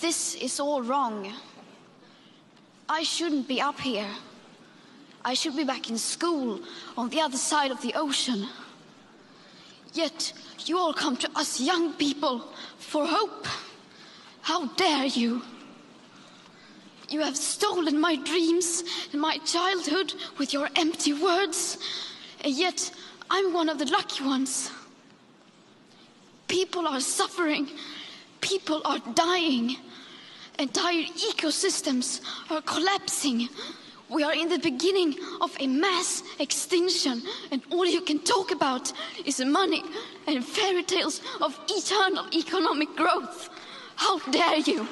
This is all wrong. I shouldn't be up here. I should be back in school on the other side of the ocean. Yet you all come to us young people for hope. How dare you? You have stolen my dreams and my childhood with your empty words, and yet I'm one of the lucky ones. People are suffering, people are dying, entire ecosystems are collapsing. We are in the beginning of a mass extinction, and all you can talk about is money and fairy tales of eternal economic growth. How dare you?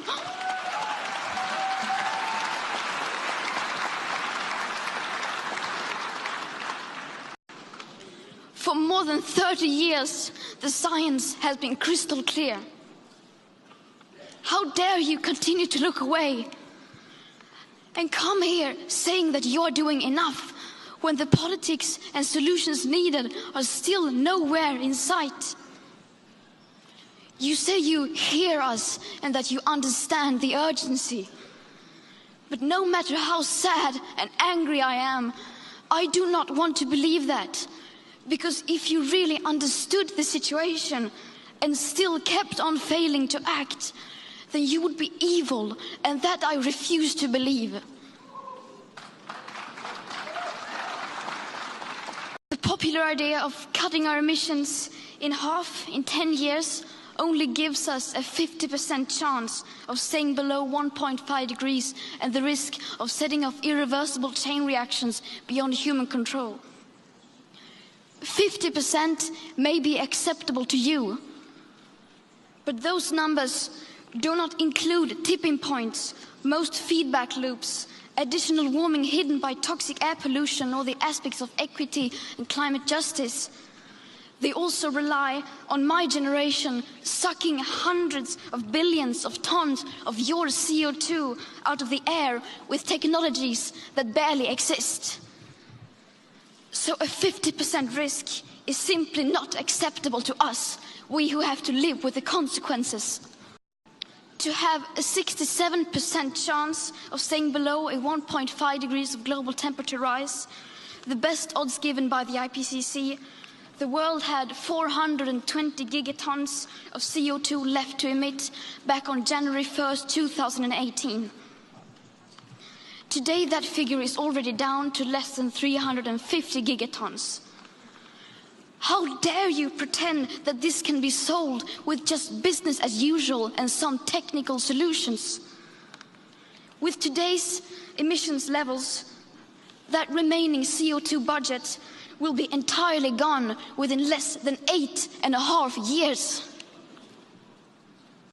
For more than 30 years, the science has been crystal clear. How dare you continue to look away and come here saying that you're doing enough when the politics and solutions needed are still nowhere in sight? You say you hear us and that you understand the urgency. But no matter how sad and angry I am, I do not want to believe that. Because if you really understood the situation and still kept on failing to act, then you would be evil, and that I refuse to believe. The popular idea of cutting our emissions in half in 10 years only gives us a 50% chance of staying below 1.5 degrees and the risk of setting off irreversible chain reactions beyond human control. 50% may be acceptable to you, but those numbers do not include tipping points, most feedback loops, additional warming hidden by toxic air pollution, or the aspects of equity and climate justice. They also rely on my generation sucking hundreds of billions of tons of your CO2 out of the air with technologies that barely exist. So a 50% risk is simply not acceptable to us, we who have to live with the consequences. To have a 67% chance of staying below a 1.5 degrees of global temperature rise, the best odds given by the IPCC, the world had 420 gigatons of CO2 left to emit back on January 1st, 2018. Today, that figure is already down to less than 350 gigatons. How dare you pretend that this can be solved with just business as usual and some technical solutions? With today's emissions levels, that remaining CO2 budget will be entirely gone within less than 8.5 years.